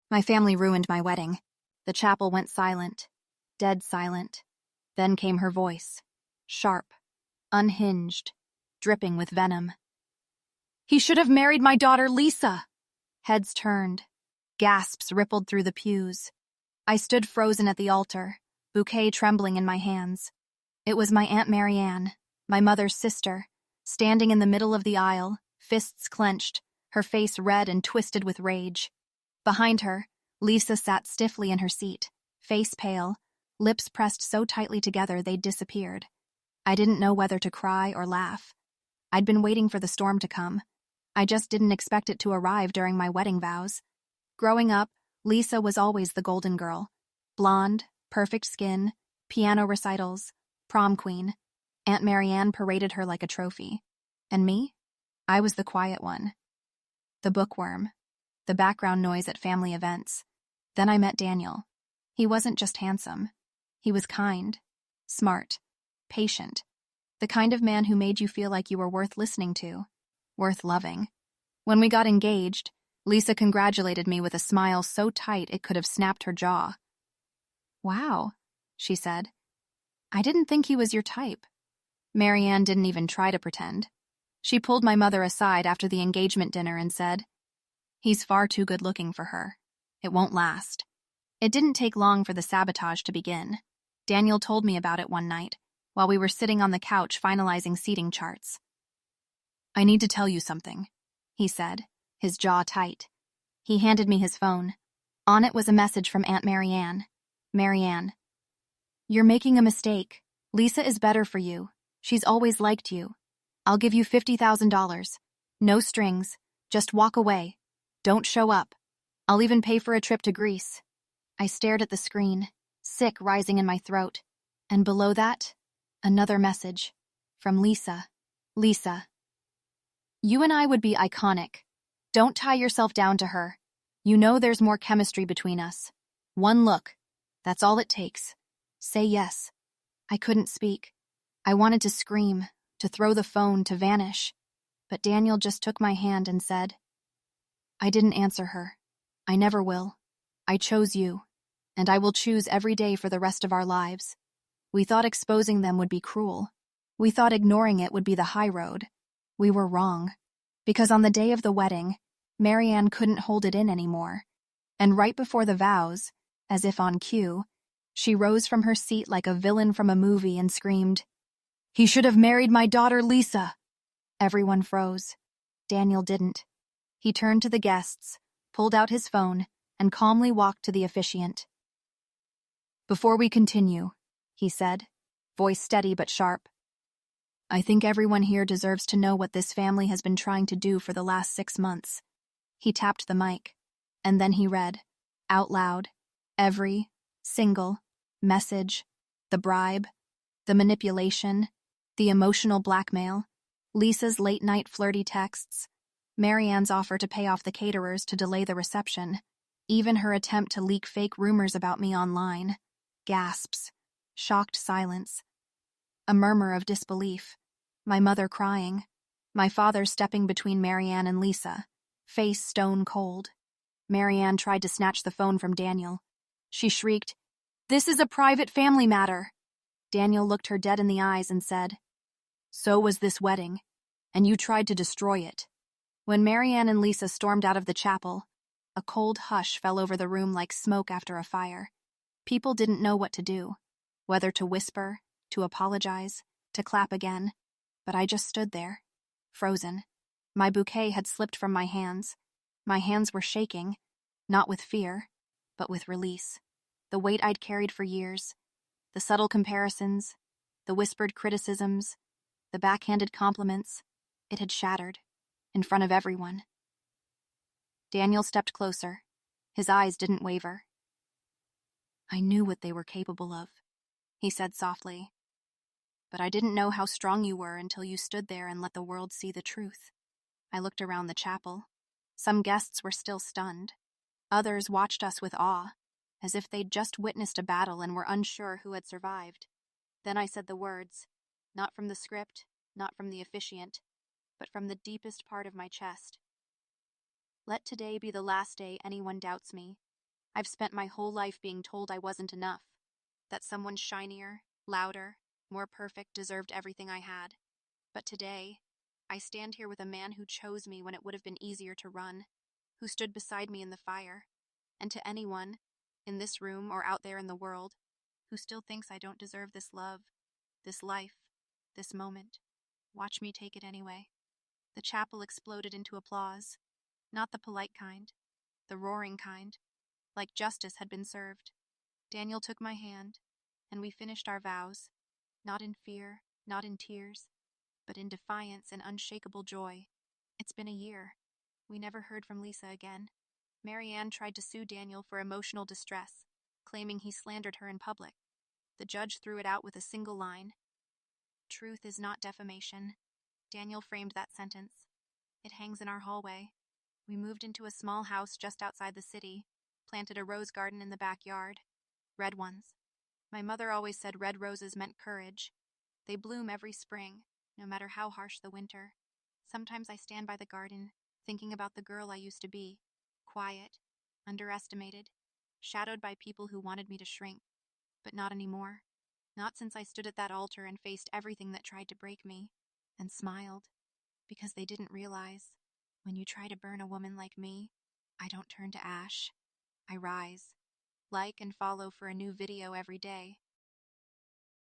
My family ruined my wedding. The chapel went silent, dead silent. Then came her voice, sharp, unhinged, dripping with venom. "He should have married my daughter Lisa!" Heads turned. Gasps rippled through the pews. I stood frozen at the altar, bouquet trembling in my hands. It was my Aunt Marianne, my mother's sister, standing in the middle of the aisle, fists clenched, her face red and twisted with rage. Behind her, Lisa sat stiffly in her seat, face pale, lips pressed so tightly together they'd disappeared. I didn't know whether to cry or laugh. I'd been waiting for the storm to come. I just didn't expect it to arrive during my wedding vows. Growing up, Lisa was always the golden girl. Blonde, perfect skin, piano recitals, prom queen. Aunt Marianne paraded her like a trophy. And me? I was the quiet one. The bookworm. The background noise at family events. Then I met Daniel. He wasn't just handsome. He was kind, smart, patient. The kind of man who made you feel like you were worth listening to, worth loving. When we got engaged, Lisa congratulated me with a smile so tight it could have snapped her jaw. "Wow," she said. "I didn't think he was your type." Marianne didn't even try to pretend. She pulled my mother aside after the engagement dinner and said, "He's far too good-looking for her. It won't last." It didn't take long for the sabotage to begin. Daniel told me about it one night, while we were sitting on the couch finalizing seating charts. "I need to tell you something," he said, his jaw tight. He handed me his phone. On it was a message from Aunt Marianne. "Marianne, you're making a mistake. Lisa is better for you. She's always liked you. I'll give you $50,000. No strings. Just walk away. Don't show up. I'll even pay for a trip to Greece." I stared at the screen, sick rising in my throat. And below that, another message. From Lisa. "Lisa, you and I would be iconic. Don't tie yourself down to her. You know there's more chemistry between us. One look. That's all it takes. Say yes." I couldn't speak. I wanted to scream, to throw the phone, to vanish. But Daniel just took my hand and said, "I didn't answer her. I never will. I chose you, and I will choose every day for the rest of our lives." We thought exposing them would be cruel. We thought ignoring it would be the high road. We were wrong. Because on the day of the wedding, Marianne couldn't hold it in anymore. And right before the vows, as if on cue, she rose from her seat like a villain from a movie and screamed, "He should have married my daughter Lisa." Everyone froze. Daniel didn't. He turned to the guests, pulled out his phone, and calmly walked to the officiant. "Before we continue," he said, voice steady but sharp, "I think everyone here deserves to know what this family has been trying to do for the last 6 months." He tapped the mic, and then he read, out loud, every single message, the bribe, the manipulation, the emotional blackmail, Lisa's late-night flirty texts, Marianne's offer to pay off the caterers to delay the reception, even her attempt to leak fake rumors about me online. Gasps, shocked silence, a murmur of disbelief, my mother crying, my father stepping between Marianne and Lisa, face stone cold. Marianne tried to snatch the phone from Daniel. She shrieked, "This is a private family matter." Daniel looked her dead in the eyes and said, "So was this wedding, and you tried to destroy it." When Marianne and Lisa stormed out of the chapel, a cold hush fell over the room like smoke after a fire. People didn't know what to do, whether to whisper, to apologize, to clap again, but I just stood there, frozen. My bouquet had slipped from my hands. My hands were shaking, not with fear, but with release. The weight I'd carried for years, the subtle comparisons, the whispered criticisms, the backhanded compliments, it had shattered, in front of everyone. Daniel stepped closer. His eyes didn't waver. "I knew what they were capable of," he said softly. "But I didn't know how strong you were until you stood there and let the world see the truth." I looked around the chapel. Some guests were still stunned. Others watched us with awe, as if they'd just witnessed a battle and were unsure who had survived. Then I said the words, not from the script, not from the officiant, but from the deepest part of my chest. "Let today be the last day anyone doubts me. I've spent my whole life being told I wasn't enough, that someone shinier, louder, more perfect deserved everything I had. But today, I stand here with a man who chose me when it would have been easier to run, who stood beside me in the fire. And to anyone, in this room or out there in the world, who still thinks I don't deserve this love, this life, this moment, watch me take it anyway. The chapel exploded into applause, not the polite kind, the roaring kind, like justice had been served. Daniel took my hand, and we finished our vows, not in fear, not in tears, but in defiance and unshakable joy. It's been a year. We never heard from Lisa again. Marianne tried to sue Daniel for emotional distress, claiming he slandered her in public. The judge threw it out with a single line. Truth is not defamation. Daniel framed that sentence. It hangs in our hallway. We moved into a small house just outside the city, planted a rose garden in the backyard. Red ones. My mother always said red roses meant courage. They bloom every spring, no matter how harsh the winter. Sometimes I stand by the garden, thinking about the girl I used to be. Quiet, underestimated, shadowed by people who wanted me to shrink. But not anymore. Not since I stood at that altar and faced everything that tried to break me, and smiled. Because they didn't realize, when you try to burn a woman like me, I don't turn to ash. I rise. Like and follow for a new video every day.